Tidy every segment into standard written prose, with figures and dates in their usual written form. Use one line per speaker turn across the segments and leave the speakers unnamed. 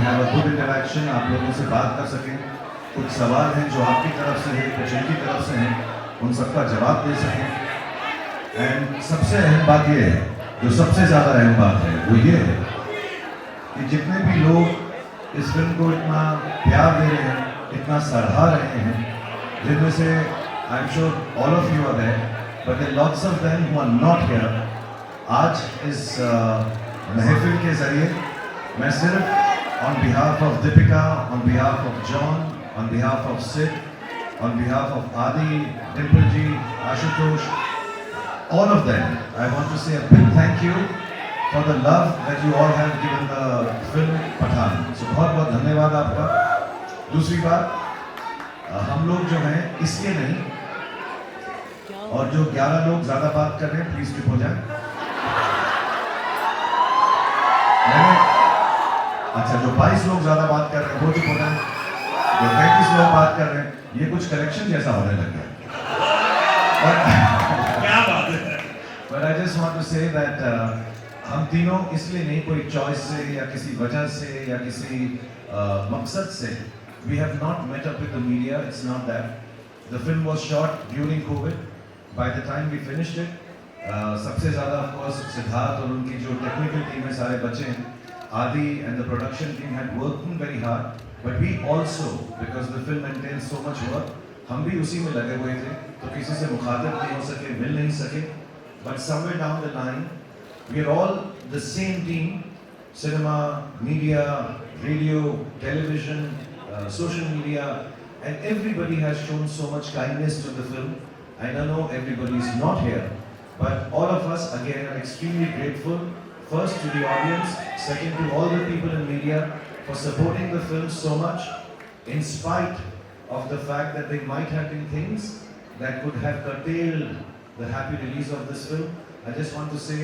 Have a good interaction, आप लोगों से बात कर सकें, कुछ सवाल हैं जो आपकी तरफ से हैं, कुछ इनकी तरफ से हैं, उन सबका जवाब दे सकें। एंड सबसे अहम बात ये है, जो सबसे ज़्यादा अहम बात है वो ये है कि जितने भी लोग इस फिल्म को इतना प्यार दे रहे हैं, इतना सराहा रहे हैं, जिनमें से I am sure all of you are there, but there lots of them who are not here, आज इस महफिल के ज़रिए मैं सिर्फ on behalf of Deepika, on behalf of John, on behalf of Sid, on behalf of Adi, Dimple ji, Ashutosh, all of them, I want to say a big thank you for the love that you all have given the film Pathan. So बहुत बहुत धन्यवाद आपका। दूसरी बात, हम लोग जो हैं इसलिए नहीं, और जो 11 लोग ज़्यादा बात कर रहे हैं प्लीज चुप हो जाए। अच्छा, जो 22 लोग ज़्यादा बात कर रहे हैं वो चुप हो जाए, जो 35 लोग बात कर रहे हैं, ये कुछ कलेक्शन जैसा होने लग गया।
क्या बात है।
But I just want to say that हम तीनों इसलिए नहीं, कोई चॉइस से या किसी वजह से या किसी मकसद से, we have not met up with the media. It's not that. The film was shot during COVID. By the time we finished it, सबसे ज़्यादा of course सिद्धार्थ और उनकी जो टेक्निकल टीम है सारे बच्चे हैं, Adi and the production team had worked very hard. But we also, because the film entails so much work, हम भी उसी में लगे हुए थे, तो किसी से मुखातिब नहीं हो सके, मिल नहीं सके। But somewhere down the line, we are all the same team: cinema, media, radio, television, social media, and everybody has shown so much kindness to the film. And I know everybody is not here, but all of us again are extremely grateful. First to the audience, second to all the people in media, for supporting the film so much, in spite of the fact that there might have been things that could have curtailed the happy release of this film. I just want to say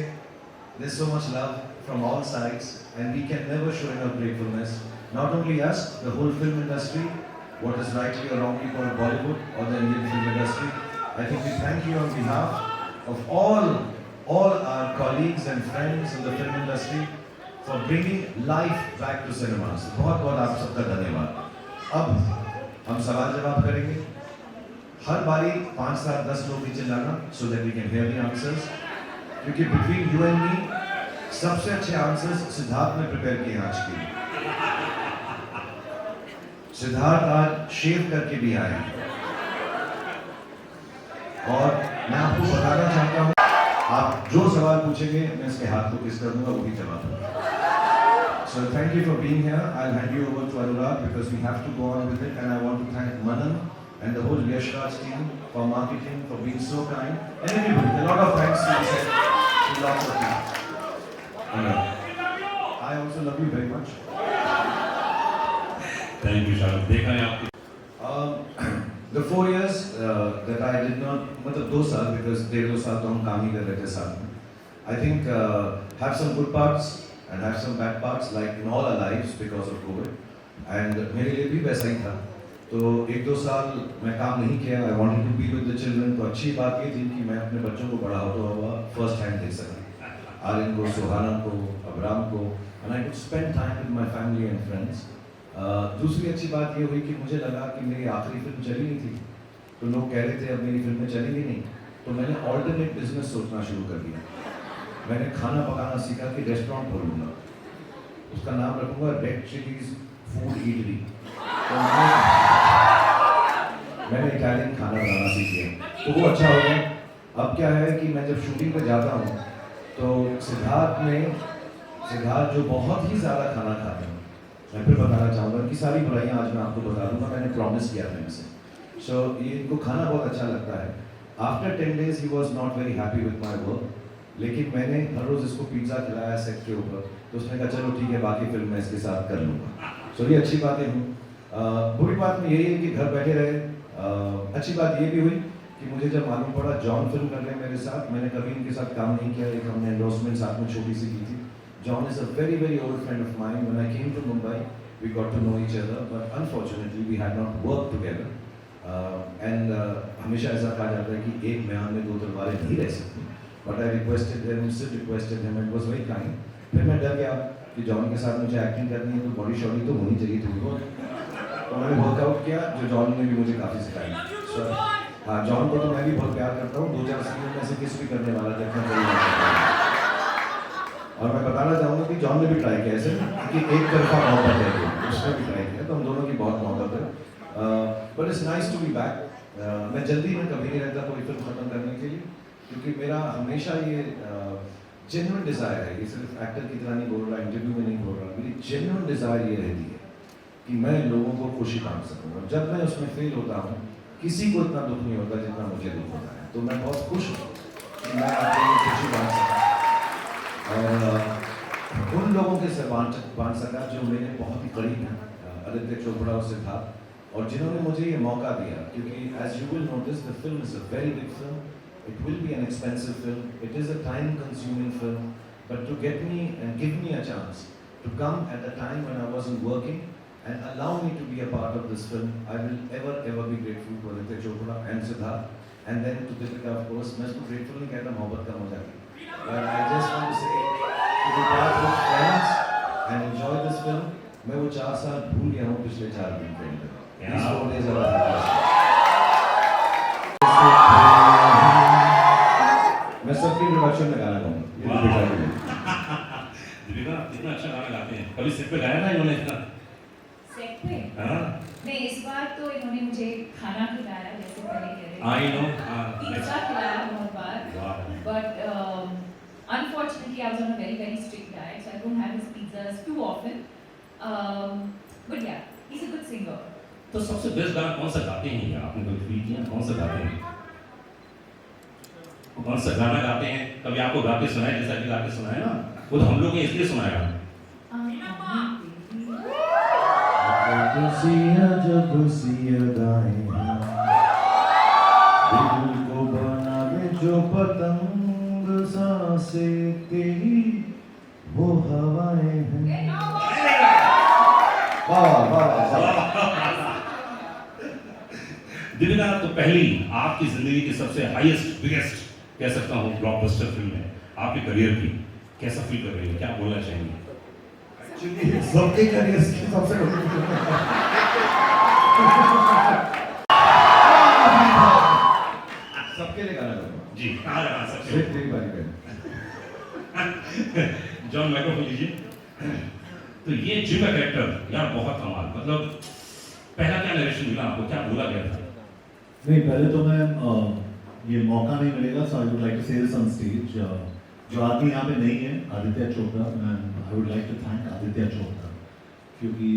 there's so much love from all sides, and we can never show enough gratefulness. Not only us, the whole film industry, what is rightly or wrongly called Bollywood or the Indian film industry. I think we thank you on behalf of all our colleagues and friends in the film industry for bringing life back to cinemas. बहुत बहुत आप सबका धन्यवाद। अब हम सवाल जवाब करेंगे, हर बारी 5, 7, 10 लोग नीचे लाना, so that we can hear the answers, क्योंकि between you and me सबसे अच्छे आंसर्स सिद्धार्थ ने प्रिपेयर किए आज के लिए। सिद्धार्थ आज शेव करके भी आए हैं, और मैं आपको बताना चाहता हूँ, आप जो सवाल पूछेंगे मैं इसके हाथ को किस कर दूंगा, वही जवाब दूंगा। So thank you for being here. I'll hand you over to Anurag because we have to go on with it, and I want to thank Manan and the whole Yash Raj team for marketing, for being so kind, and everybody. A lot of thanks to you, to lots of people. Anurag, I also love you very much.
Thank you, Shahrukh. देखा है आपकी।
The 4 years that I did not, मतलब 2 साल, because 1.5 साल तो हम काम ही कर रहे थे साथ में. I think have some good parts and have some bad parts, like in all our lives because of COVID. And मेरे लिए भी वैसा ही था. तो 1-2 साल मैं काम नहीं किया. I wanted to be with the children. तो अच्छी बात ये थी कि मैं अपने बच्चों को बड़ा होता हुआ first hand देख सका. आर्यन को, सुहाना को, अब्राम को, and I could spend time with my family and friends. दूसरी अच्छी बात ये हुई कि मुझे लगा कि मेरी आखिरी फिल्म चली नहीं थी, तो लोग कह रहे थे अब मेरी फिल्में चलेंगी नहीं, तो मैंने ऑल्टरनेट बिजनेस सोचना शुरू कर दिया। मैंने खाना पकाना सीखा कि रेस्टोरेंट खोलूँगा, उसका नाम रखूँगा रेड चिलीज फूड ईटरी। तो मैंने इटालियन खाना बनाना सीख लिया, तो वो अच्छा हो गया। अब क्या है कि मैं जब शूटिंग पर जाता हूँ तो सिद्धार्थ जो बहुत ही ज़्यादा खाना खाते हैं, मैं फिर बताना चाहूँगा कि सारी बुराइयाँ आज मैं आपको बता दूँगा, मैंने प्रॉमिस किया था इनसे। सो ये इनको खाना बहुत अच्छा लगता है। After 10 days he was not very happy with my work, लेकिन मैंने हर रोज़ इसको पिज़्ज़ा खिलाया सेट के ऊपर, तो उसने कहा चलो ठीक है, बाकी फिल्म मैं इसके साथ कर लूँगा। सो ये अच्छी बातें हुई। बुरी बात में यही है कि घर बैठे रहे। अच्छी बात ये भी हुई कि मुझे जब मालूम पड़ा जॉन फिल्म कर रहे हैं मेरे साथ, मैंने कभी इनके साथ काम नहीं किया, एक हमने एंडोर्समेंट साथ में छोटी सी की थी। John is a very, very old friend of mine. When I came to Mumbai, we got to know each other, but unfortunately we had not worked together. And हमेशा ऐसा कहा जाता है कि एक म्यान में 2 तलवारें नहीं रह सकती. But I requested him, Sid requested him, and was very kind. फिर मैं डर गया कि जॉन के साथ मुझे एक्टिंग करनी है तो बॉडी शॉडी तो होनी चाहिए थी वो। तो मैंने वर्कआउट किया, जो जॉन ने भी मुझे काफ़ी सिखाया। So, हाँ, जॉन को तो मैं भी बहुत प्यार करता हूँ। 2-4 सीजन में से किस भी करने वाला देखना चाहिए। और मैं बताना चाहूँगा कि जॉन ने भी ट्राई किया ऐसे कि एक तरफा मोहब्बत है, उसने भी ट्राई किया, तो हम दोनों की बहुत मोहब्बत है। But it's nice to be back. मैं जल्दी में कभी नहीं रहता कोई फिल्म ख़त्म करने के लिए, क्योंकि मेरा हमेशा ये जेन्युइन डिज़ायर है, ये सिर्फ एक्टर की तरह नहीं बोल रहा, इंटरव्यू में नहीं बोल रहा, मेरी जेन्युइन डिज़ायर ये रहती है कि मैं लोगों को खुशी बांट सकूँ। और जब मैं उसमें फेल होता हूँ, किसी को इतना दुख नहीं होता जितना मुझे दुख होता है। तो मैं बहुत खुश हूँ कि मैं आपके लिए खुशी बांट सकता और उन लोगों के से बांट सका जो मेरे बहुत ही करीब हैं, आदित्य चोपड़ा और सिद्धार्थ, और जिन्होंने मुझे ये मौका दिया। क्योंकि as you will notice the film is a very big film, it will be an expensive film, it is a time consuming film, but to get me and give me a chance to come at a time when I wasn't working and allow me to be a part of this film, I will ever be grateful to Aditya Chopra and Siddharth, and then to Deepika, of course. मैं इसको grateful नहीं कहता, मोहब्बत का मजा है, but I just want to say to be part with friends and enjoy this film. मैं वो 4 साल भूल गया हूँ पिछले 4 दिन के अंदर। These 4 days are मैं सबकी इंट्रोडक्शन में गाना गाऊंगा।
दीपिका इतना अच्छा गाना गाते हैं, कभी सेट पे गाया ना इन्होंने इतना?
सेट पे?
हाँ।
नहीं, इस बार तो इन्होंने मुझे खाना खिलाया, जैसे पहले कह रहे थे।
I know,
पिज़्ज़ा खिलाया बहुत बार। But unfortunately I was on a very strict diet, so I don't have his pizzas too often. But yeah, he's a good singer.
तो सबसे बेस्ट गाना कौन सा गाते हैं ये? आपने कोई फील किया कौन सा गाते हैं? कौन सा गाना गाते हैं? कभी आपको गा के सुनाए, जैसा कि गा के सुनाए ना, वो तो हम लोग ने इसलिए सुनाया।
जब सियदाएं दिल को बनावे जो पतंग, सांसें तेरी वो हवाएं हैं।
दीपिका, तो पहली आपकी जिंदगी की सबसे हाईएस्ट बिगेस्ट कह सकता हूँ ब्लॉकबस्टर फिल्म है आपके करियर की, कैसा फील कर रही है, क्या बोलना चाहेंगे?
एक्चुअली सबके करियर की सबसे बड़ी फिल्म है। सबके लिए गाना गाऊंगा
जी, कहाँ गाना सबसे?
तेरी बारी पे।
जॉन माइक्रोफोन लीजिए। तो ये जिम का कैरेक्टर यार बहुत कमाल, मतलब पहला क्या नरेशन मिला आपको, क्या बोला गया था?
नहीं, पहले तो मैं ये मौका नहीं मिलेगा, so I would like to say this on stage. जो आदमी यहाँ पे नहीं है, Aditya Chopra, I would like to thank Aditya Chopra, क्योंकि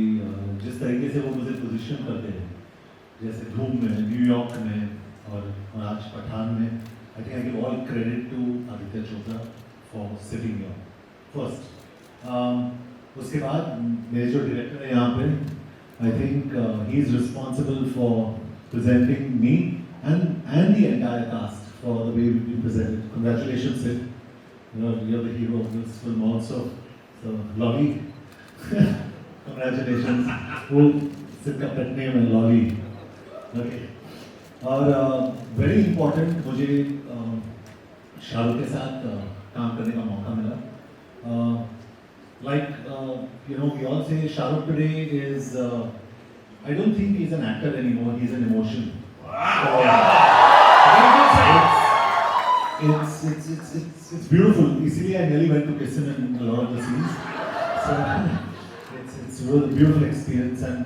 जिस तरीके से वो मुझे पोजीशन करते हैं, जैसे धूम में, न्यूयॉर्क में और आज पठान में, I think I give all credit to Aditya Chopra for sitting here first. उसके बाद मेरे जो डायरेक्टर है यहाँ पे, I think he is responsible for presenting me and the entire cast for the way we've been presented. Congratulations, Sid. You're the hero of this film also. So, Lolly. Congratulations. वो Sid का pet name है Lolly. Okay. और very important मुझे शाहरुख के साथ काम करने का मौका मिला. Like you know, we all say Shahrukh today is. I don't think he's an actor anymore. He's an emotion. It's beautiful. Easily, I nearly went to kiss him in a lot of the scenes. So it's a really beautiful experience. And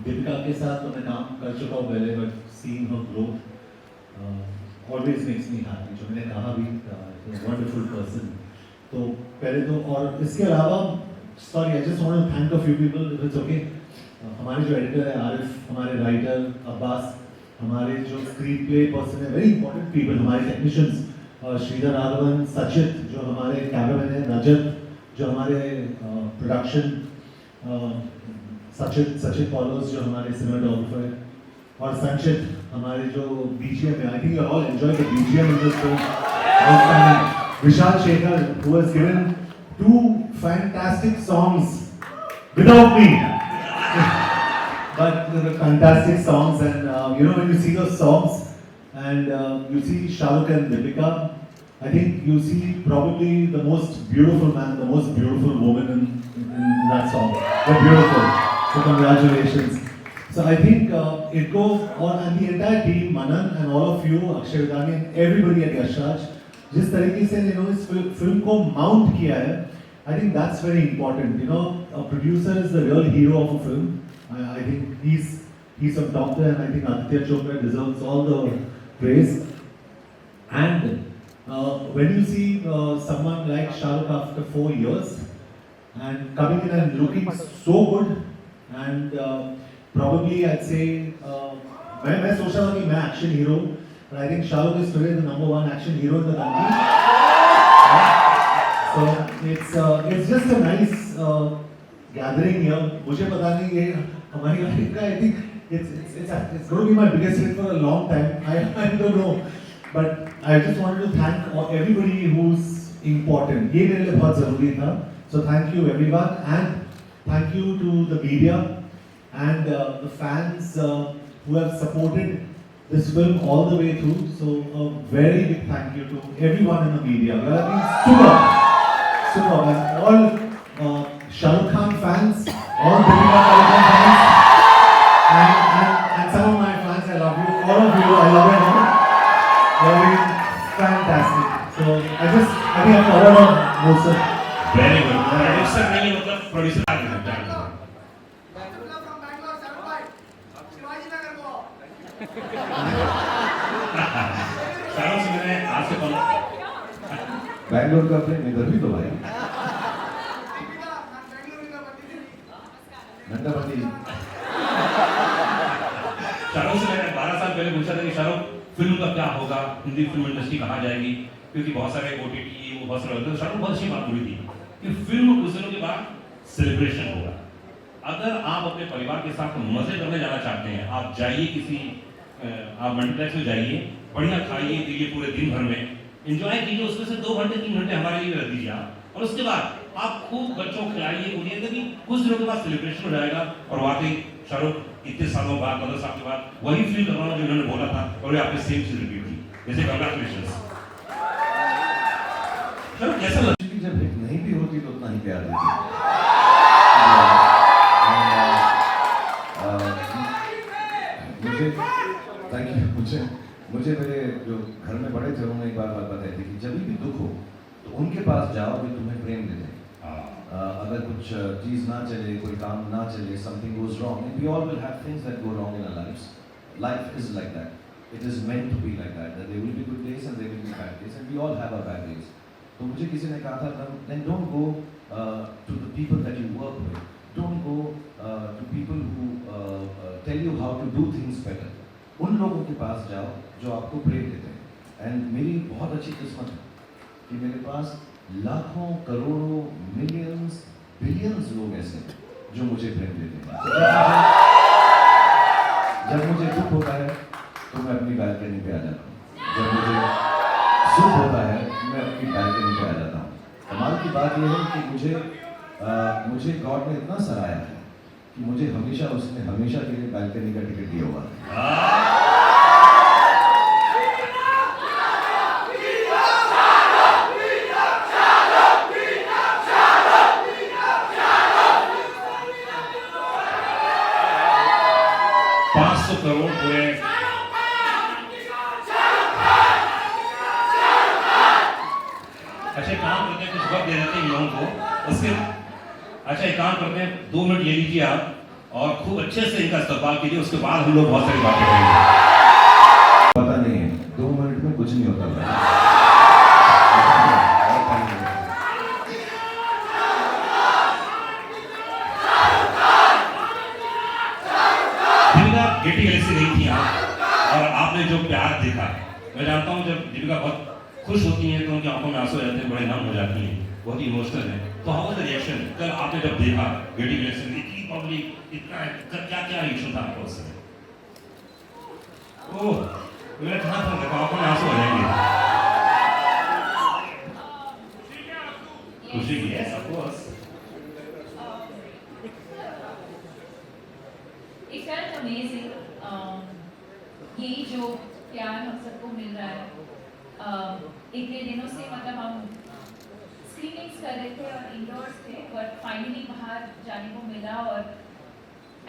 Deepika के साथ तो मैं काम कर चुका हूँ पहले, but seeing her growth always makes me happy. जो मैंने कहा भी, a wonderful person. तो पहले तो, और इसके अलावा, sorry, I just want to thank a few people, if it's okay. हमारे जो एडिटर है आरिफ, हमारे राइटर अब्बास, हमारे जो स्क्रीन प्ले पर्सन है, वेरी इंपॉर्टेंट पीपल, हमारे टेक्नीशियंस श्रीधर राघवन, सचित जो हमारे कैमरामैन है, रजत जो हमारे प्रोडक्शन, सचित पॉलोस जो हमारे सिनेमाटोग्राफर है, और संचित हमारे जो बीजीएम है। I think you all enjoy the BGM in this film. Vishal Shekhar, who has given 2 fantastic songs without me. But fantastic songs, and you know, when you see those songs and you see Shahrukh and Deepika, I think you see probably the most beautiful man, the most beautiful woman in that song. They're beautiful. So congratulations. So I think it goes on, and the entire team, Manan and all of you, Akshay Vidani and everybody at Yashraj, जिस तरीके से इस film को mount किया है, I think that's very important. A producer is the real hero of a film. I think he's a doctor, and I think Aditya Chopra deserves all the praise. And when you see someone like Shah Rukh after 4 years and coming in and looking so good, and probably I'd say मैं सोच रहा था कि मैं action hero, but I think Shah Rukh is today the #1 action hero in the country. So it's just a nice gathering here. मुझे पता नहीं ये हमारी लाइफ का, I think it's going to be my biggest hit for a long time. I don't know, but I just wanted to thank everybody who's important. ये मेरे लिए बहुत ज़रूरी था. So thank you everyone, and thank you to the media and the fans who have supported this film all the way through. So a very big thank you to everyone in the media. You have been super, and all Shah Rukh Khan fans, all Deepika Padukone fans, and some of my fans. I love you, all of you. I love you all. You're been fantastic. So I think I've covered on most of.
Very good. Producer नहीं मतलब producer आ गया. शाहरुख से मैंने आज से
बैंगलोर का प्रेम इधर भी तो भाई नंदावती
शाहरुख से मैंने 12 साल पहले पूछा था कि शाहरुख फिल्म का क्या होगा, हिंदी फिल्म इंडस्ट्री कहाँ जाएगी, क्योंकि बहुत सारे OTT वो बहुत सारे होते हैं. शाहरुख बहुत अच्छी बात बोली थी कि फिल्म कुछ दिनों के बाद सेलिब्रेशन होगा. अगर आप अपने परिवार के साथ मजे करने जाना चाहते हैं, आप जाइए आप मल्टीप्लेक्स में जाइए, बढ़िया खाइए पीजिए पूरे दिन भर में, एंजॉय कीजिए, उसमें से 2 घंटे 3 घंटे हमारे लिए रख दीजिए आप, और उसके बाद आप खूब बच्चों को खिलाइए उन्हें, क्योंकि कुछ दिनों के बाद सेलिब्रेशन हो जाएगा. और वाकई शाहरुख इतने सालों बाद 15 साल के बाद वही फील कर रहा हूँ जो उन्होंने बोला था, और आपने सेम चीज रिपीट की. जैसे कंग्रेचुलेशंस. शाहरुख कैसा लगा?
जब हिट नहीं भी होती तो उतना ही प्यार देती. मुझे थैंक यू. मुझे मेरे जो घर में बड़े थे उन्होंने एक बार बात बताई थी कि जब भी दुख हो तो उनके पास जाओ कि तुम्हें प्रेम दे दें. अगर कुछ चीज़ ना चले, कोई काम ना चले, something goes wrong, and we all will have things that go wrong in our lives. Life is like that. It is meant to be like that. There will be good days and there will be bad days, and we all have our bad days. तो मुझे किसी ने कहा था, then don't go to the people that you work with. Don't go to people who tell you how to do things better. उन लोगों के पास जाओ जो आपको प्रेम देते हैं. एंड मेरी बहुत अच्छी किस्मत है कि मेरे पास लाखों, करोड़ों, मिलियंस, बिलियंस लोग ऐसे हैं जो मुझे प्रेम देते हैं. जब मुझे दुख होता है तो मैं अपनी बालकनी पे आ जाता हूँ. जब मुझे सुख होता है मैं अपनी बालकनी पे आ जाता हूँ. कमाल की बात यह है कि मुझे गॉड ने इतना सराहा है कि मुझे उसने हमेशा के लिए बालकनी का टिकट दिया हुआ है.
करोड़ पूरे अच्छा काम करते हैं, कुछ वक्त दे देते हैं लोगों को. उसके अच्छा एक काम करते हैं, 2 मिनट ले लीजिए आप और खूब अच्छे से इनका इस्तेमाल कीजिए. उसके बाद हम लोग बहुत सारी बातें करेंगे.
पता नहीं है 2 मिनट में कुछ नहीं होता.
गेटी गैलेक्सी नहीं थी आप, और आपने जो प्यार देखा, मैं जानता हूँ जब दीपिका बहुत खुश होती हैं तो उनकी आंखों में आंसू आ जाते हैं, बड़े नम हो जाती हैं, बहुत इमोशनल है. तो हाउ वाज द रिएक्शन कल आपने जब देखा गेटी गैलेक्सी में, इतनी पब्लिक, इतना क्या क्या रिएक्शन था आपका उस समय? ओह मेरा कहाँ था, देखो आंखों में आंसू आ जाएंगे. खुशी की है of course.
It felt amazing. ये जो प्यार हम सबको मिल रहा है, इतने दिनों से मतलब हम स्क्रीनिंग्स कर रहे थे और इंडोर्स थे, बट फाइनली बाहर जाने को मिला। और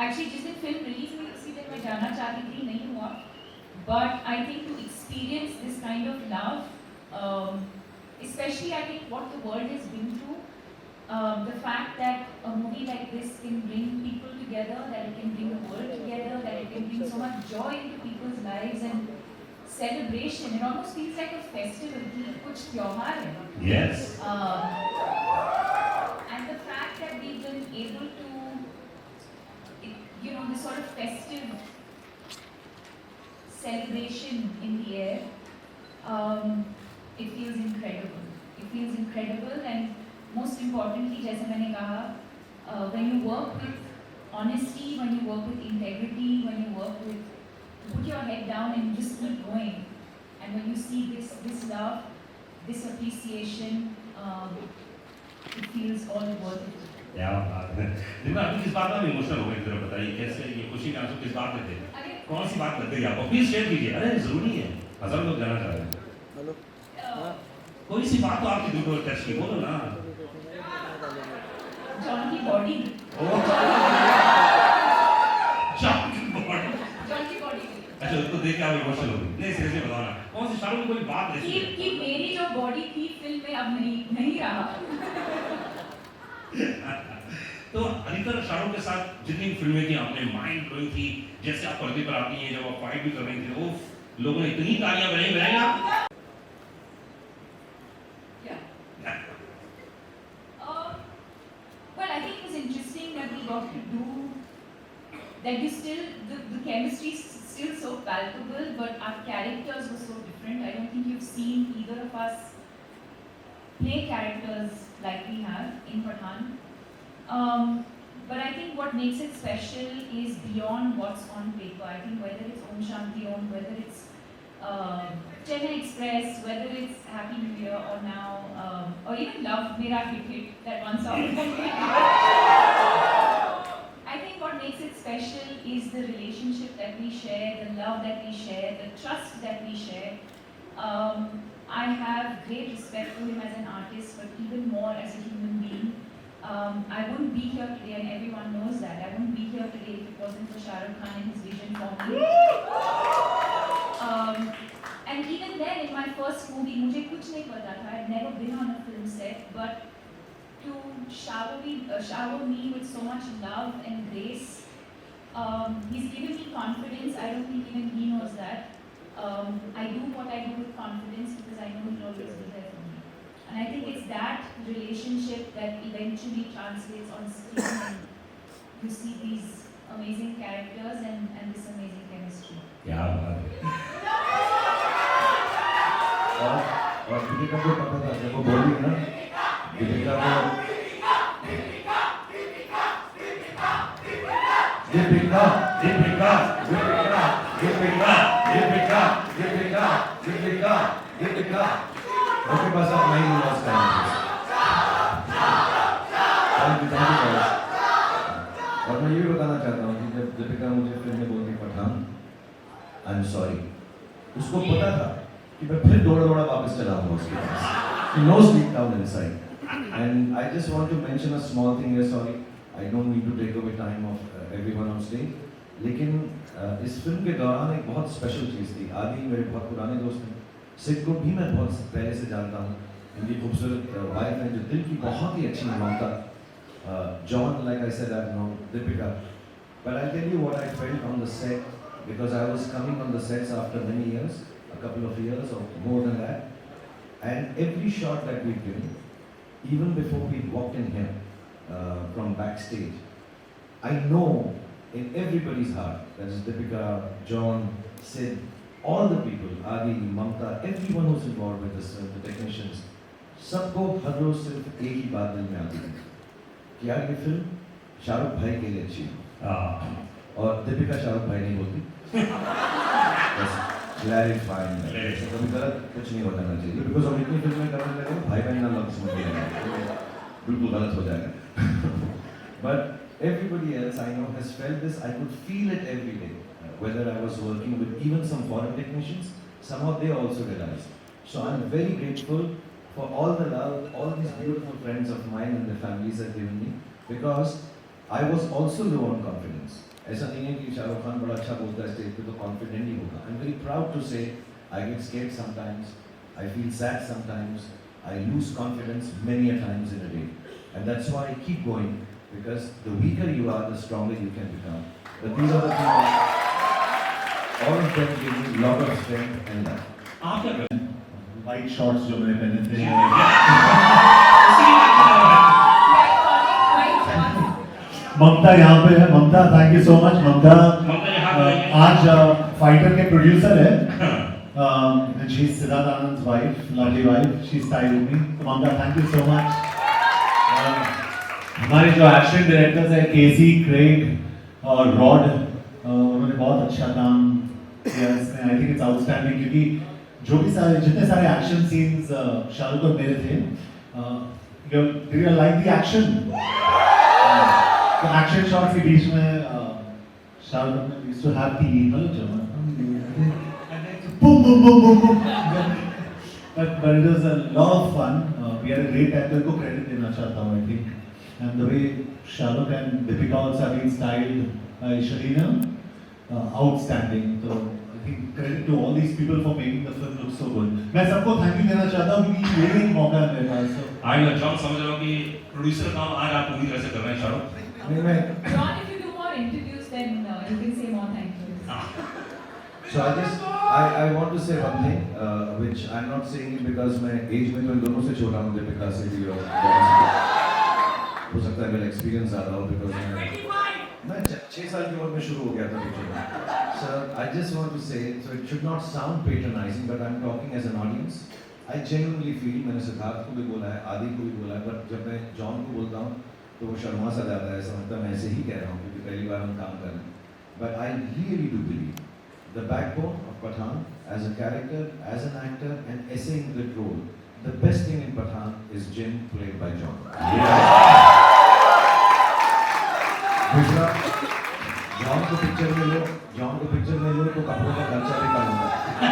एक्चुअली जिस दिन फिल्म रिलीज हुई उसी दिन मैं जाना चाहती थी, नहीं हुआ। But I think to experience this kind of love, especially I think what the world has been through, the fact that a movie like this can bring people together, that it can bring the world together, that it can bring so much joy into people's lives and celebration. It almost feels like a festival, कि कुछ त्योहार है।
Yes.
And the fact that we've been able to, you know, this sort of festive celebration in the air, it feels incredible. It feels incredible, and most importantly, जैसे मैंने कहा, when you work with honesty, when you work with integrity, when you work with put your head down and just keep going, and when you see this love, this appreciation, it feels all worth it.
क्या बात है। लेकिन आप किस बात में emotional हो गए, जरा बताइए कैसे ये खुशी के आंसू किस बात में थे?
अरे
कौन सी बात लग गई आपको? प्लीज शेयर कीजिए। अरे जरूरी है, हजारों लोग जानना चाह रहे हैं। कोई सी बात तो आपकी दिल को टच की, बोलो ना।
जॉन की बॉडी, जॉन की बॉडी
अच्छा, उसको देख के आप इमोशनल हो गई। नहीं सीरियसली बताओ ना, कौन सी शाहरुख की कोई बात ऐसी है?
कि मेरी जो बॉडी थी फिल्म में अब नहीं रहा।
तो अधिकतर शाहरुख के साथ जितनी फिल्में थी आपने, माइंड ब्लोइंग थी, जैसे आप पर्दे पर आती हैं, जब आप फाइट भी कर रही थी, वो लोगों ने इतनी तालियां बजाई आप।
Well, I think it was interesting that we got to do that. The chemistry is still so palpable, but our characters were so different. I don't think you've seen either of us play characters like we have in Pathan. But I think what makes it special is beyond what's on paper. I think whether it's Om Shanti Om, whether it's Chennai Express, whether it's Happy New Year or now, or even Love Mera Hit, that one song. I think what makes it special is the relationship that we share, the love that we share, the trust that we share. I have great respect for him as an artist, but even more as a human being. I wouldn't be here today, and everyone knows that. I wouldn't be here today if it wasn't for Shah Rukh Khan and his vision for me. And even then, in my first movie, मुझे कुछ नहीं पता था. I'd never been on a film set, but to shower me with so much love and grace, he's given me confidence. I don't think even he knows that. I do what I do with confidence because I know he'll always be there for me. And I think it's that relationship that eventually translates on screen, and you see these amazing characters and this amazing chemistry.
क्या बात है।
और दीपिका को पता था जब वो बोली ना, दीपिका उसके पास आप नहीं लॉस करेंगे। और मैं ये भी बताना चाहता हूँ कि जब दीपिका मुझे फिल्म में बोलती पठान, आई एम सॉरी, उसको पता था कि मैं फिर दौड़ा वापस चला हूँ उसके पास। She knows deep down inside. And I just want to mention a small thing here, sorry. I don't need to take away time of everyone on stage. लेकिन इस फिल्म के दौरान एक बहुत स्पेशल चीज़ थी। आदि मेरे बहुत पुराने दोस्त हैं, सिड को भी मैं बहुत पहले से जानता हूँ। इनकी खूबसूरत वाइफ है जो दिल की बहुत ही अच्छी ममता, John, like I said, I've known Deepika. But I'll tell you what I felt on the set, because I was coming on the sets after many years, a couple of years or more than that. And every shot that we did, even before we walked in here from backstage, I know in everybody's heart, that is Deepika, John, Sid, all the people, Adi, Mamta, everyone who's involved with this, the technicians, सबको हर रोज सिर्फ एक ही बात दिल में आती है कि यार ये फिल्म शाहरुख भाई के लिए अच्छी है। और दीपिका शाहरुख भाई नहीं बोलती, बस क्लैरिफाइंग है, कभी गलत कुछ नहीं होना चाहिए, बिकॉज हम इतनी फिल्में करने लगे भाई बहन ना लग समझ लेंगे, बिल्कुल गलत हो जाएगा। But everybody else I know has felt this. I could feel it every day. Whether I was working with even some foreign technicians, somehow they also realized So I'm very grateful for all the love, all these beautiful friends of mine and their families have given me, because I was also low on confidence. ऐसा नहीं है कि शाहरुख खान बड़ा अच्छा बोलता है stage पे तो कॉन्फिडेंट ही होगा. I'm very proud to say I get scared sometimes, I feel sad sometimes, I lose confidence many a times in a day, and that's why I keep going, because the weaker you are, the stronger you can become. But these are the people, all of them give me a lot of strength and love.
आप क्या करते हैं?
White shorts जो मैंने पहने थे. ममता यहाँ पे है. ममता, थैंक यू सो मच. ममता आज फाइटर के प्रोड्यूसर है. And she's Siddharth Anand's wife, lovely wife. She's styled me. So Mamta, thank you so much. हमारे जो एक्शन डायरेक्टर्स हैं केसी, क्रेग और रॉड, उन्होंने बहुत अच्छा काम किया इसमें. आई थिंक इट्स आउटस्टैंडिंग, क्योंकि जो भी सारे जितने सारे एक्शन सीन्स शाहरुख और मेरे थे, did you like the action? तो एक्शन शॉट्स के बीच में शाहरुख ने used to have the hello Jama, boom boom boom boom boom. But it was a lot of fun. We had a great time. तो इनको credit देना चाहता हूँ I think. And the way Shahrukh and Deepika also have been styled by Shalina, outstanding. So I think credit to all these people for making the film look so good. मैं सबको thank you देना चाहता हूँ क्योंकि ये एक मौका है मेरे पास.
आई जॉन समझ रहा हूँ कि प्रोड्यूसर काम आज आप पूरी तरह से कर रहे हैं Shahrukh.
John, if you do more interviews, then you can say more thank yous.
So I want to say one thing, which I'm not saying it because मैं age में तो इन दोनों से छोटा हूँ, दीपिका से भी और हो सकता है मेरा experience ज़्यादा हो, because मैं 6 साल की उम्र में शुरू हो गया था पिक्चर में. So I just want to say, so it should not sound patronizing, but I'm talking as an audience. I genuinely feel, मैंने सिद्धार्थ को भी बोला है, आदि को भी बोला है, but जब मैं जॉन को बोलता हूँ तो वो शर्मा सा जाता है, समझता मैं ऐसे ही कह रहा हूँ क्योंकि पहली बार हम काम कर रहे हैं. But I really do believe the backbone of Pathan as a character, as an actor, and essaying the role. The best thing in Pathan is Jim, played by John. दूसरा, जॉन को पिक्चर में लो तो कपड़ों का खर्चा भी कम होता है.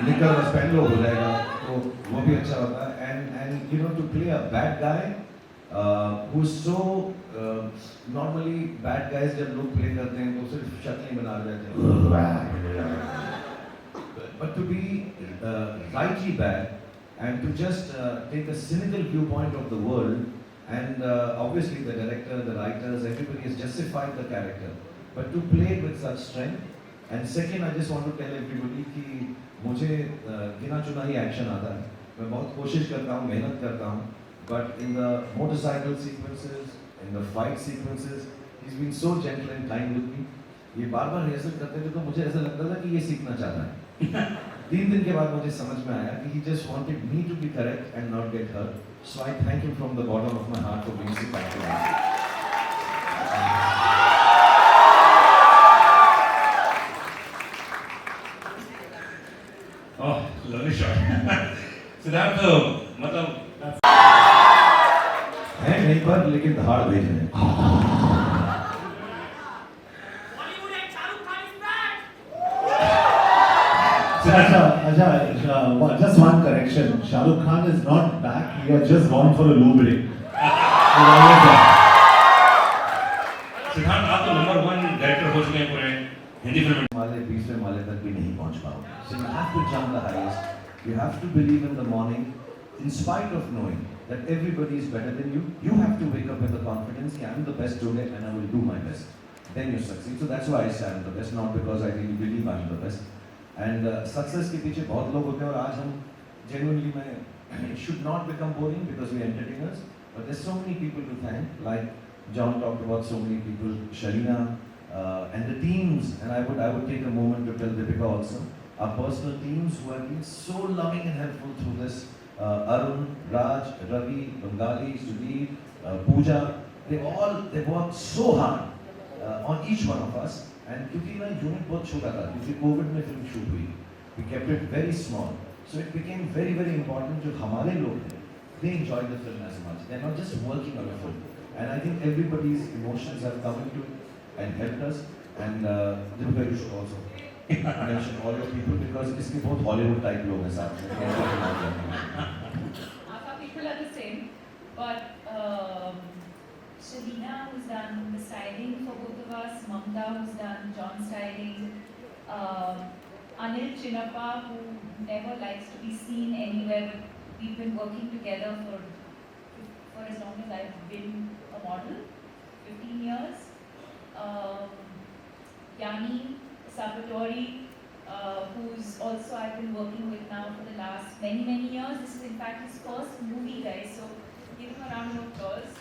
निकल बस पहन लो हो जाएगा, तो वो भी अच्छा होता है. And you know, to play a bad guy who's so normally bad guys जब लोग play करते हैं तो सिर्फ शक्ल बना देते हैं. But to be rightly bad and to just take a cynical viewpoint of the world, and obviously the director, the writers, everybody has justified the character, but to play it with such strength. And second, I just want to tell everybody कि मुझे गिना चुना ही action आता है. मैं बहुत कोशिश करता हूँ, मेहनत करता हूँ, but in the motorcycle sequences, in the fight sequences, he's been so gentle and kind with me. ये बार-बार रिहर्सल करते थे तो मुझे ऐसा लगता था कि ये सीखना चाहता है. 3 दिन के बाद मुझे समझ में आया कि he just wanted me to be correct and not get hurt. So I thank him from the bottom of my heart for being so kind to me.
Oh, lovely shot. Siddharth मतलब
है नहीं पर लेकिन धाड़ भेज रहे हैं.
Just one correction. Shahrukh Khan is not back. He has just gone for a loo break.
Siddharth आप तो नंबर 1 डायरेक्टर हो चुके हैं पूरे हिंदी फिल्म में.
माले 20वें माले तक भी नहीं पहुंच पाओगे. So you have to jump the highest. You have to believe in the morning, in spite of knowing that everybody is better than you. You have to wake up with the confidence that I'm the best today and I will do my best. Then you succeed. So that's why I say I'm the best, not because I really believe I'm the best. And success के पीछे बहुत लोग होते हैं और आज हम genuinely it should not become boring because we are entertainers. But there's so many people to thank. Like John talked about so many people, Shalina, and the teams. And I would take a moment to tell Deepika also. Our personal teams who have been so loving and helpful through this. Arun, Raj, Ravi, Bengali, Sudhir, Pooja, they worked so hard on each one of us. And क्योंकि ना unit बहुत छोटा था, क्योंकि Covid में film shoot हुई, we kept it very small. So it became very very important जो हमारे लोग थे, they enjoyed the film as much. They're not just working on a film. And I think everybody's emotions have come into and helped us. And Deepika, you should also. mention all your people because इसके बहुत Hollywood type लोग हैं साथ में.
Our people are the same, but Shalina, who's done the styling for both of us, Mamta, who's done John styling, Anil Chinappa, who never likes to be seen anywhere, but we've been working together for as long as I've been a model, 15 years. Yani Salvatore, who's also I've been working with now for the last many years. This is in fact his first movie, guys, so give him a round of applause.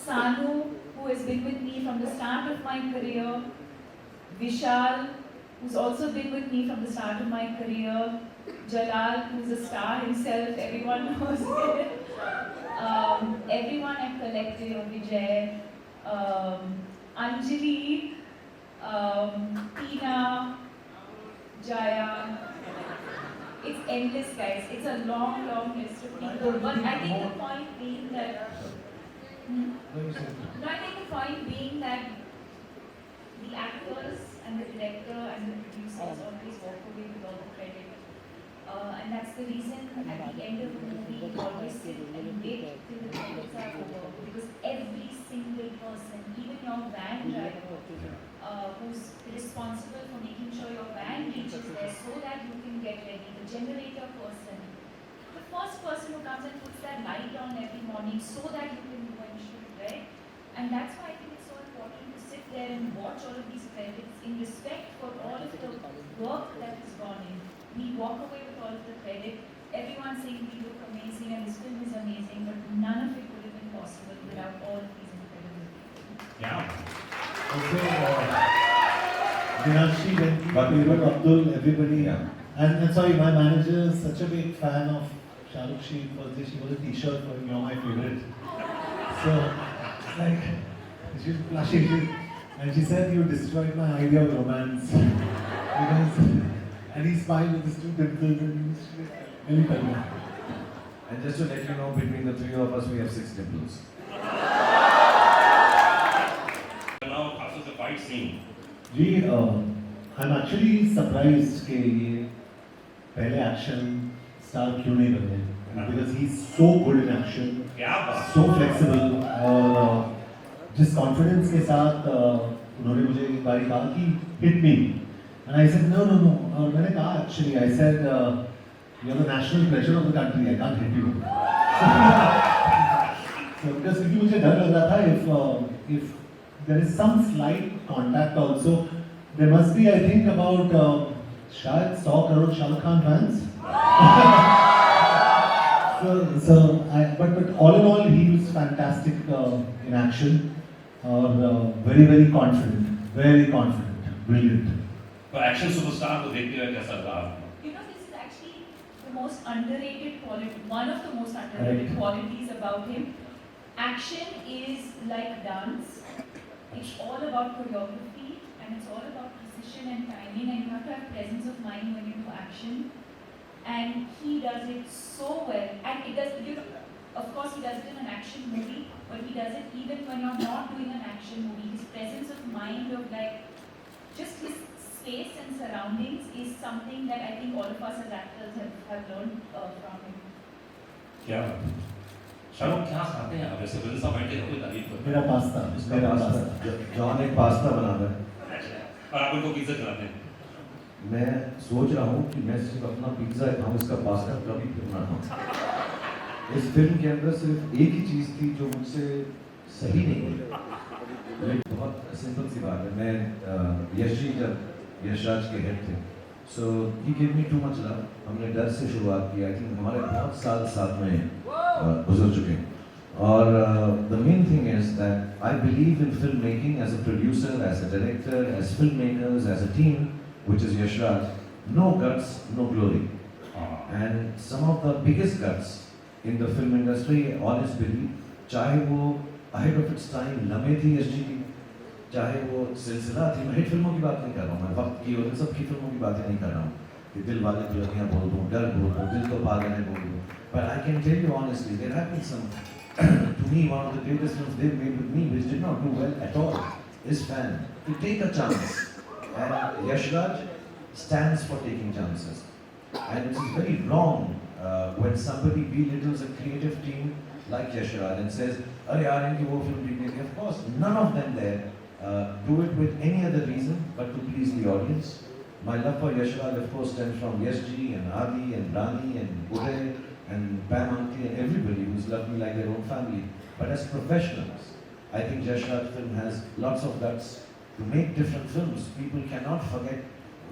Sanu, who has been with me from the start of my career. Vishal, who's also been with me from the start of my career. Jalal, who's a star himself, everyone knows him. Everyone at Collective, Vijay, Anjali, Tina, Jaya. It's endless, guys. It's a long list of people. But I think the point being that the actors and the director and the producers always walk away with all the credit. And that's the reason at the end of the movie you always sit and wait till the credits are over. Because every single person, even your van driver, who's responsible for making sure your van reaches there so that you can get ready, the generator person, the first person who comes and puts that light on every morning so that you can go and shoot, right? And that's why I think it's so important to sit there and watch all of these credits in respect for all of the work that has gone in. We walk away with all of the credit. Everyone saying we look amazing and this film is amazing, but none of it would have been possible without all of these incredible people.
Yeah.
Also, Meenakshi, Venki, Abdul, everybody.
Yeah.
And sorry, my manager is such a big fan of Shahrukh. She was a t-shirt for You're My Favorite. So, like, she's blushing. And she said, you destroyed my idea of romance. And he smiled with his two dimples and she's really funny.
And just to let you know, between the three of us, we have 6 dimples.
Now, after the fight scene.
Ji, I'm actually surprised कि ये पहले action star क्यों नहीं बन रहे? Because he's so good in action, so flexible और जिस confidence के साथ उन्होंने मुझे एक बारी कहा कि hit me. And I said, no. और मैंने कहा actually, I said, you're the national treasure of the country, I can't hit you. So because क्योंकि मुझे डर लग रहा था if there is some slight contact also, there must be, I think, about शायद 100 crore Shah Rukh Khan fans. But all in all, he was fantastic in action, very confident, brilliant.
तो action superstar को देखते हुए कैसा लगा आपको?
You know, this is actually the most underrated quality, one of the most underrated qualities about him. Action is like dance. It's all about choreography and it's all about precision and timing, and you have to have presence of mind when you do action. And he does it so well. And it does, of course, he does it in an action movie, but he does it even when you're not doing an action movie. His presence of mind, of like, just his space and surroundings is something that I think all of us as actors have learned from him.
क्या शाहरुख क्या खाते हैं आप? ऐसे वजह से बैठे कोई तारीफ करते
मेरा पास्ता
जॉन एक पास्ता बनाता है
हैं और आप उनको पिज्जा खिलाते हैं।
मैं सोच रहा हूँ कि मैं सिर्फ अपना पिज्जा खाऊं, इसका पास्ता कभी फिर ना खाऊं। इस फिल्म के अंदर सिर्फ एक ही चीज़ थी जो मुझसे सही नहीं हुई। ये बहुत सिंपल सी बात है। मैं यश जी जब यशराज के हेड थे, so he give me too much love. हमने डर से शुरुआत की। आई थिंक हमारे बहुत साल साथ में गुजर चुके हैं। और the main thing is that I believe in film making as a producer, as a director, as film makers, as a team, which is Yashraj, no guts, no glory. And some of the biggest guts in the film industry, honest believe, चाहे वो ahead of its time लम्हे थी यश जी की, चाहे वो सिलसिला थी, मैं हिट फिल्मों की बात नहीं कर रहा हूँ, मैं वक्त की और सबकी फिल्मों की बातें नहीं कर रहा हूँ कि दिल वाले दुल्हनियाँ बोल दूँ, डर बोल दूँ, दिल तो पागल है बोल दूँ. But I can tell you honestly, there have been some, to me, one of the greatest films they made with me, which did not do well at all. his fan to take a chance. And Yashraj stands for taking chances. And it is very wrong when somebody belittles a creative team like Yashraj and says, "Arey yaar, inki wo film ठीक नहीं." Of course, none of them there do it with any other reason but to please the audience. My love for Yashraj, of course, stems from Yashji and Adi and Rani and Uday and Pam Auntie and everybody who's loved me like their own family. But as professionals, I think Yashraj film has lots of guts to make different films. People cannot forget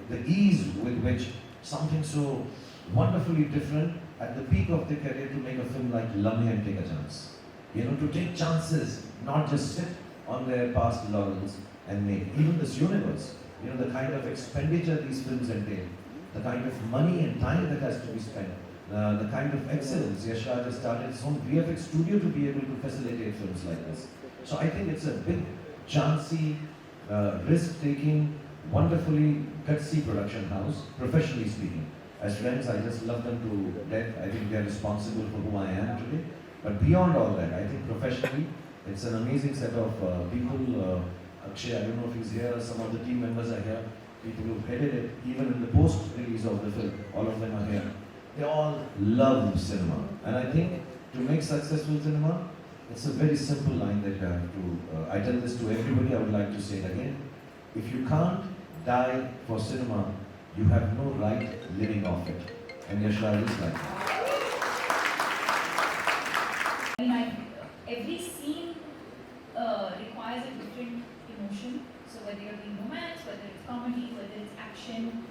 the ease with which something so wonderfully different at the peak of their career to make a film like Lamhe and take a chance. You know, to take chances, not just sit on their past laurels and make. Even this universe, you know, the kind of expenditure these films entail, the kind of money and time that has to be spent, the kind of excellence. Yashraj has started his own VFX studio to be able to facilitate films like this. So I think it's a big, chancy, risk-taking, wonderfully gutsy production house, professionally speaking. As friends, I just love them to death. I think they are responsible for who I am today. But beyond all that, I think professionally, it's an amazing set of people. Akshay, I don't know if he's here, some of the team members are here. People who've headed it, even in the post-release of the film, all of them are here. They all love cinema. And I think to make successful cinema, it's a very simple line that you have to, I tell this to everybody, I would like to say it again. If you can't die for cinema, you have no right living off it. And Yashraj is like that.
I mean, every scene requires a different emotion. So whether you're doing romance, whether it's comedy, whether it's action.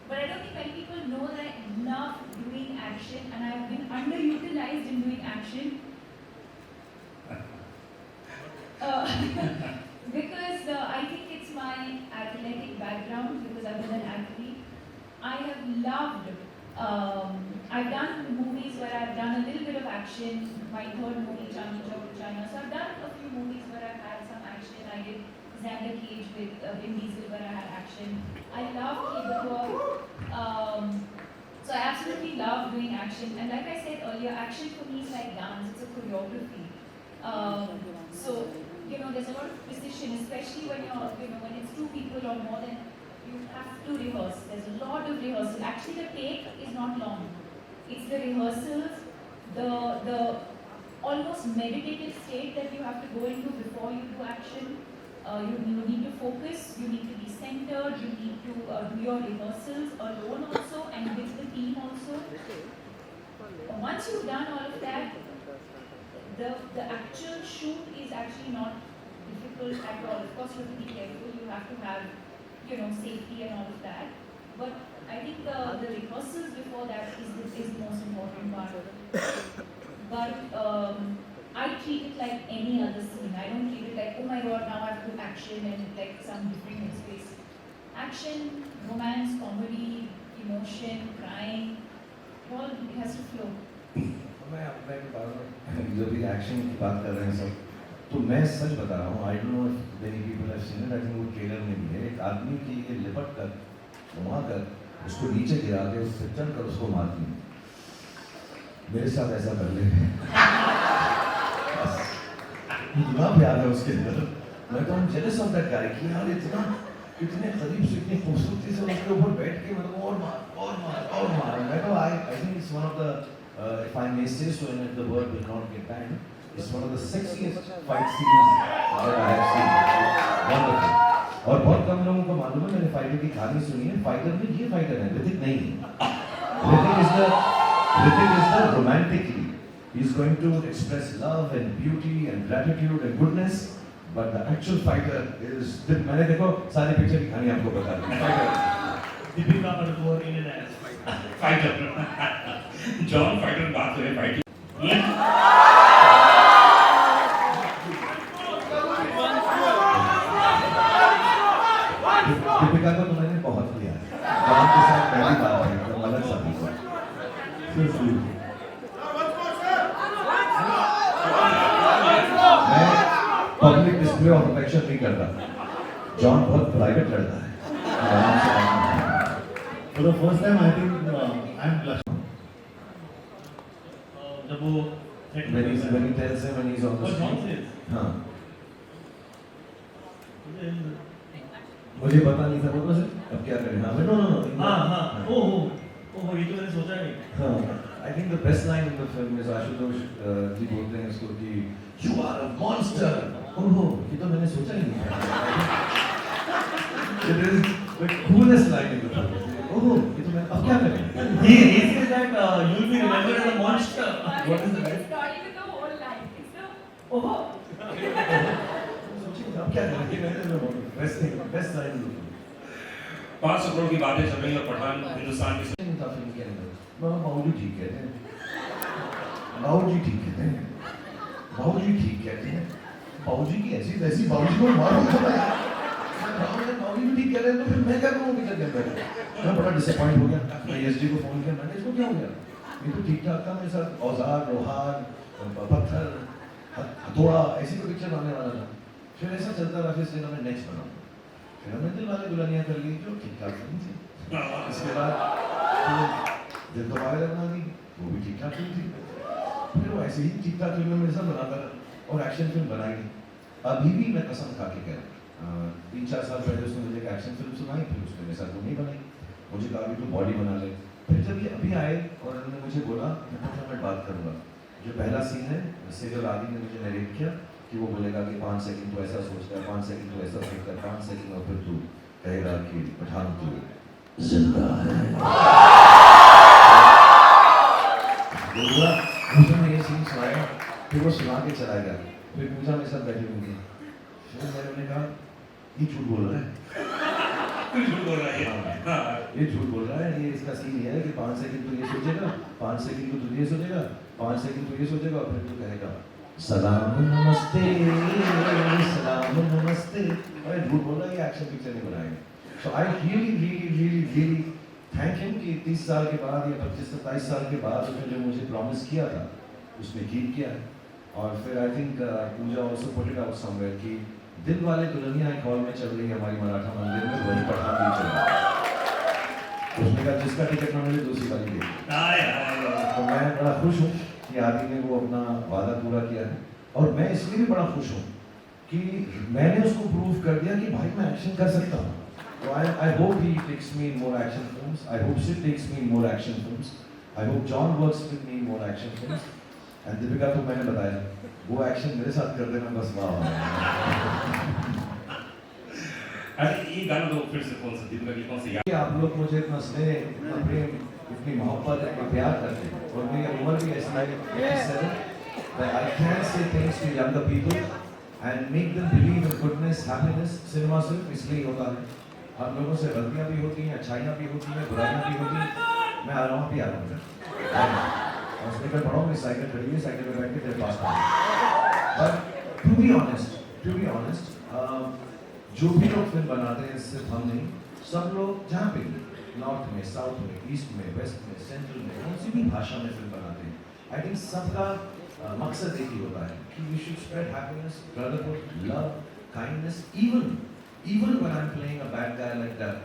But I don't think many people know that I love doing action and I've been underutilized in doing action. Because I think it's my athletic background, because I've been an athlete. I have loved, I've done movies where I've done a little bit of action. My third movie, China. So I've done a few movies where I've had some action. I did Xander Cage with Vin Diesel where I had action. I love cable work. So I absolutely love doing action. And like I said earlier, action for me is like dance. It's a choreography. So, you know, there's a lot of precision, especially when you're, you know, when it's two people or more than, you have to rehearse. There's a lot of rehearsal. Actually, the take is not long. It's the rehearsals, the almost meditative state that you have to go into before you do action. You need to focus, you need to be centered, you need to do your rehearsals alone also and with the team also. Once you've done all of that, the actual shoot is actually not difficult at all. Of course, you have to be careful, you have to have, you know, safety and all of that. But I think the rehearsals before that is the most important part. But I treat it like any other scene. I don't treat it like, oh my god, now I have to do action and like some different space. Action, romance, comedy, emotion, crying, all it has to flow.
मैं अपने जो भी action की बात कर रहे हैं सब, तो मैं सच बता रहा हूँ. I don't know if many people have seen it. I think वो ट्रेलर में भी है. एक आदमी की ये लिपट कर, घुमा कर, उसको नीचे गिरा के, उससे चढ़ कर उसको मारती है. मेरे साथ ऐसा कर ले. इतना प्यार है उसके अंदर. मैं तो jealous of that guy कि यार इतने करीब से इतनी खूबसूरती से उसके ऊपर बैठ के मतलब और मार. मैं तो I think it's one of the if I may say so, and if the word will not get banned, it's one of the sexiest fight scenes that I have seen. Wonderful. और बहुत कम लोगों को मालूम है. मैंने fighter की कहानी सुनी है. फाइटर में ये फाइटर है, ऋतिक नहीं है. Hrithik is the romantic lead. He's going to express love and beauty and gratitude and goodness, but the actual fighter is. मैंने देखो सारे पिक्चर की कहानी आपको बता दी. Fighter.
Deepika Padukone in an ass. Fighter. John fighter बात हुई फाइटिंग.
दीपिका को तो मैंने बहुत किया. जॉन के साथ पहली बार है, तो अलग सा भी. मैं पब्लिक डिस्प्ले ऑफ अफेक्शन नहीं करता. जॉन बहुत प्राइवेट लड़ता है.
For the first time, I think I'm blushing. जब वो
when he tells him when he's on the
What John
screen.
says.
हाँ.
मुझे
मुझे पता नहीं था वो अब क्या करें हाँ नो नो नो
हाँ ओह ये तो मैंने सोचा नहीं।
हाँ I think the best line in the film is Ashutosh जी बोलते हैं इसको कि you are a monster ओह ये तो मैंने सोचा ही नहीं था it is the coolest line in the film ओह ये तो मैं अब क्या करें
He says that you will be remembered as a monster. What is the line?
It's not even the whole line. It's the
ओह सोचिए अब क्या करें ये मैंने best line in the film
500 crore की बातें चल रही हैं और पठान हिंदुस्तान की
नहीं था फिल्म के अंदर बाबूजी ठीक कहते हैं बाबूजी ठीक कहते हैं बाबूजी ठीक कहते हैं बाबूजी की ऐसी वैसी बाबूजी को मारो थोड़ा बाबूजी भी ठीक कह रहे हैं तो फिर मैं क्या करूँ पिक्चर के अंदर मैं बड़ा डिसअपॉइंट हो गया मैं एसडी को फोन किया मैंने इसको क्या हो गया ये तो ठीक ठाक था मेरे साथ औजार लोहार पत्थर हथौड़ा ऐसी कोई पिक्चर आने वाला था फिर ऐसा चलता रहा फिर इसलिए मैं नेक्स्ट बनाऊँ फिर हमने दिल वाले दुल्हनिया कर ली जो ठीक ठाक फिल्म थी इसके बाद दिल तो पागल बना दी वो भी ठीक ठाक फिल्म थी फिर वो ऐसे ही ठीक ठाक फिल्म मेरे साथ बनाता रहा और एक्शन फिल्म बनाई नहीं अभी भी मैं कसम खा के कह रहा हूँ 3-4 साल पहले उसने मुझे एक एक्शन फिल्म सुनाई फिर उसने मेरे साथ वो नहीं बनाई मुझे कहा भी तू बॉडी बना ले फिर जब ये अभी आए और उन्होंने मुझे बोला मैं बात करूँगा जो पहला सीन है जिससे जो आदि ने मुझे नरेट किया कि वो बोलेगा कि 5 सेकंड तो ऐसा सोचता है 5 सेकंड तो ऐसा सोचता है 5 सेकंड और फिर तू कहेगा कि पठान तू जिंदा है बोला उसने ये सीन सुनाया फिर वो सुना के चला गया फिर पूछा मेरे साथ बैठी हुई थी फिर मैंने कहा ये झूठ बोल रहा है
झूठ बोल रहा है हाँ
ये झूठ बोल रहा है ये इसका सीन ये है कि 5 सेकंड तो ये सोचेगा 5 सेकंड तो तू ये सोचेगा 5 सेकंड तो ये सोचेगा और फिर तू कहेगा सलाम नमस्ते अरे झूठ बोल रहा है ये एक्शन पिक्चर नहीं बनाएंगे सो आई रियली थैंक हिम कि 30 साल के बाद या 25-27 साल के बाद उसने जो मुझे प्रॉमिस किया था उसने कीप किया है और फिर I think Pooja also put it out somewhere कि दिल वाले दुल्हनिया एक हॉल में चल रही है हमारी मराठा मंदिर में वही पठान भी चल रहा है उसने कहा जिसका टिकट ना मिले दूसरी वाली दे तो मैं बड़ा खुश हूँ कि आदि ने वो अपना वादा पूरा किया है और मैं इसलिए भी बड़ा खुश हूँ कि मैंने उसको प्रूव कर दिया कि भाई मैं एक्शन कर सकता हूँ तो I hope he takes me in more action films. I hope Sid takes me in more action films. I hope John works with me in more action films. And Deepika तो मैंने बताया वो एक्शन मेरे साथ कर देना बस वाह
अरे ये गाना तो फिर से कौन सा दीपिका की कौन सी याद
आप लोग मुझे इतना स्नेह इतना प्रेम इतनी मोहब्बत इतना प्यार करते हैं और मेरी उम्र भी ऐसी है 87 that I can say things to younger people and make them believe in goodness, happiness. Cinema सिर्फ इसलिए होता है हम लोगों से गलतियाँ भी होती हैं अच्छाइयाँ भी होती हैं बुराइयाँ भी होती हैं मैं आ रहा हूँ अभी आ रहा हूँ और उसने कहा पढ़ो मेरी साइकिल खड़ी हुई साइकिल पे बैठ के तेरे पास आ बट टू बी ऑनेस्ट जो भी लोग फिल्म बनाते हैं सिर्फ हम नहीं सब लोग जहाँ पे भी नॉर्थ में साउथ में ईस्ट में वेस्ट में सेंट्रल में कौन सी भी भाषा में फिल्म बनाते हैं आई थिंक सबका मकसद एक ही होता है कि we should spread happiness brotherhood love kindness even when I'm playing a bad guy like that,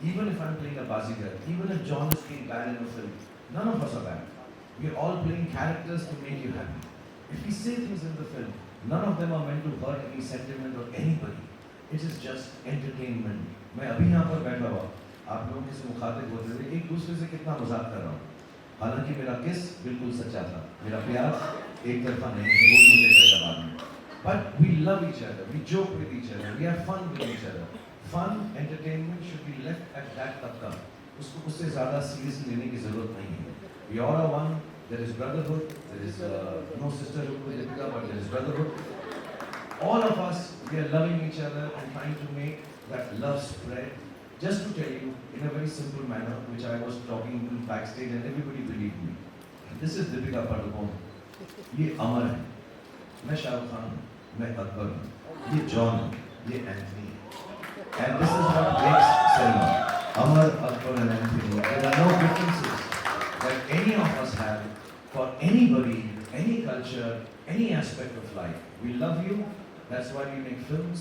even if I'm playing a Bazigar, even if John is playing bad in a film, none of us are bad. We're all playing characters to make you happy. If we say things in the film, none of them are meant to hurt any sentiment or anybody. It is just entertainment. मैं अभी यहाँ पर बैठा हुआ आप लोगों से मुखातिब होते हुए एक दूसरे से कितना मजाक कर रहा हूँ हालांकि मेरा किस बिल्कुल सच्चा था मेरा प्यार एक तरफा नहीं वो मुझे करेगा बाद में But we love each other, we joke with each other, we have fun with each other. Fun, entertainment should be left at that tabka. उसको उससे ज़्यादा सीरियस लेने की ज़रूरत नहीं है. We all are one. There is brotherhood. There is no sisterhood with Deepika, but there is brotherhood. All of us, we are loving each other and trying to make that love spread. Just to tell you, in a very simple manner, which I was talking to backstage and everybody believed me. This is Deepika Padukone. ये अमर है. मैं शाहरुख खान हूँ, मैं अकबर हूँ, ये John है, ये Anthony है, and this is what makes cinema. Amar, Akbar, and Anthony. There are no differences that any of us have for anybody, any culture, any aspect of life. We love you. That's why we make films.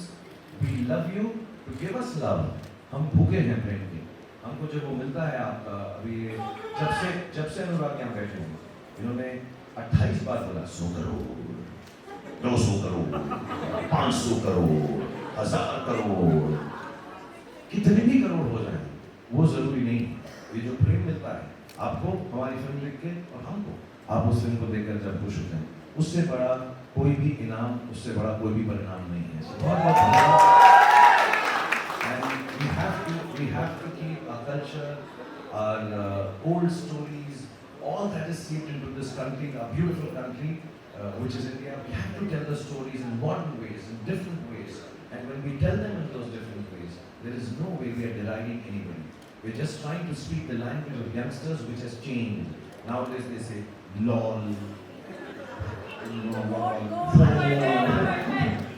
We love you to give us love. हम भूखे हैं प्रेम के. हमको जब वो मिलता है आपका अभी जब से अनुराग यहाँ बैठे हैं, इन्होंने 28 बार बोला 100 करोड़ 200 करोड़ 500 करोड़ 1000 करोड़ कितने भी करोड़ हो जाए वो जरूरी नहीं। ये जो प्रेम मिलता है आपको हमारी फिल्म देख के और हमको, आप उस फिल्म को देखकर जब खुश होते हैं, उससे बड़ा कोई भी इनाम, उससे बड़ा कोई भी परिणाम नहीं है। बहुत बहुत धन्यवाद। And we have to keep our culture, our old stories, all that is seeped into this country, our beautiful country, which is India. We have to tell the stories in modern ways, in different ways. And when we tell them in those different ways, there is no way we are deriding anybody. We're just trying to speak the language of youngsters, which has changed. Nowadays they say lol.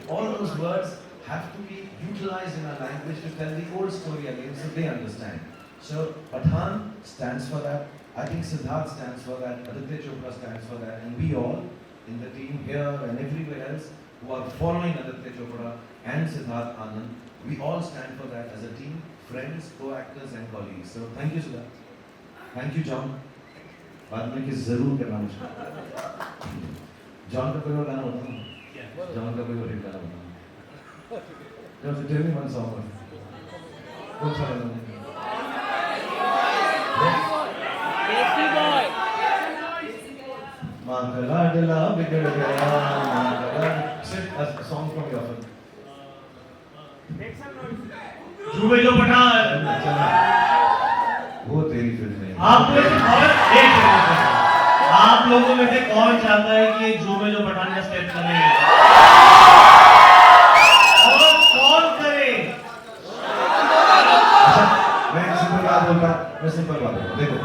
All those words have to be utilized in our language to tell the old story again, so they understand. So Pathan stands for that. I think Siddharth stands for that. Aditya Chopra stands for that, and we all in the team here and everywhere else who are following Aditya Chopra and Siddharth Anand, we all stand for that as a team, friends, co-actors and colleagues. So thank you Siddharth. Thank you John. बाद में किस जरूर करना मुझे। John का कोई और गाना होता है? जॉन का कोई और एक गाना होता है? Just tell me one song. कौन सा गाना? माँ का लाडला बिगड़ गया, माँ का लाड। Sing a song from your film.
झूमे जो पठान।
वो तेरी फिल्म नहीं।
आप लोगों में से कौन चाहता है कि झूमे जो पठान का स्टेप करे? और कौन करे?
अच्छा, मैं सिंपल बात बोलता हूँ। देखो,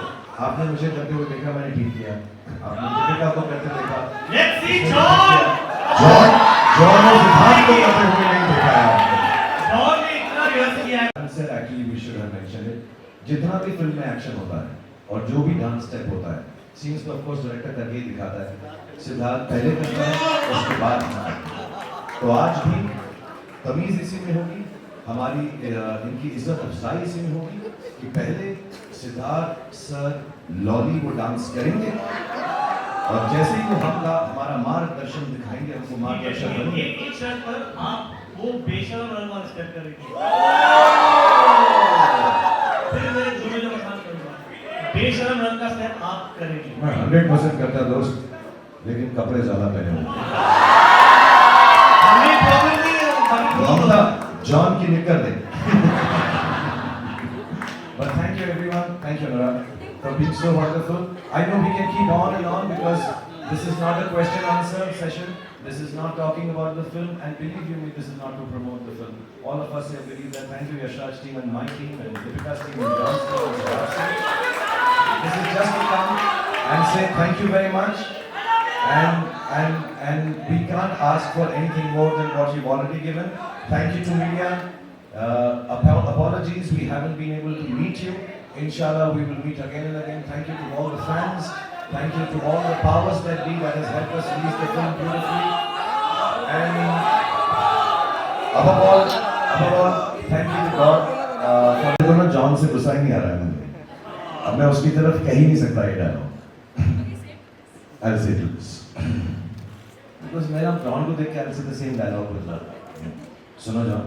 आपने मुझे करते हुए देखा, मैंने ठीक किया। आपने दीपिका को करते देखा।
Let's see John
और सिद्धार्थ को करते हुए नहीं देखा है आपने।
John ने इतना रिहर्स किया है।
Sir, actually we should have mentioned it. जितना भी फिल्म में एक्शन होता है और जो भी डांस स्टेप होता है, सीन्स तो ऑफ कोर्स डायरेक्टर करके ही दिखाता है। सिद्धार्थ पहले करता है, उसके बाद दिखाता है। तो आज भी तमीज इसी में होगी, हमारी इनकी इज्जत अफजाई इसी में होगी कि पहले सिद्धार्थ सर लॉली वो डांस करेंगे और जैसे ही वो हमारा मार्गदर्शन दिखाएंगे, हमको मार्गदर्शन बनेंगे।
एक शर्त पर आप वो बेशर्म रंग वाला स्टेप करेंगे। फिर मैं झूमे जो पठान करूंगा। बेशर्म रंग का स्टेप आप करेंगे।
मैं 100% करता दोस्त, लेकिन कपड़े ज्यादा पहने होंगे।
हमें प्रॉब्लम नहीं है,
ममता जॉन की निकल दे। But thank you everyone, thank you Anurag for being so wonderful. I know we can keep on and on because this is not a question answer session. This is not talking about the film, and believe you me, this is not to promote the film. All of us here believe that. Thank you Yashraj team and my team and Deepika's team and John's team and Siddharth's team. This is just to come and say thank you very much. And we can't ask for anything more than what you've already given. Thank you to media. Apologies, we haven't been able to meet you. Inshallah, we will meet again and again. Thank you to all the fans. Thank you to all the powers that be that has helped us release the film beautifully. And above all, thank you to God. For ना John से गुस्सा ही नहीं आ रहा है मुझे। अब मैं उसकी तरफ कह ही नहीं सकता ये dialogue. I'll say this. Because मैं अब जॉन को देख के I'll say the same dialogue with love. सुनो जॉन।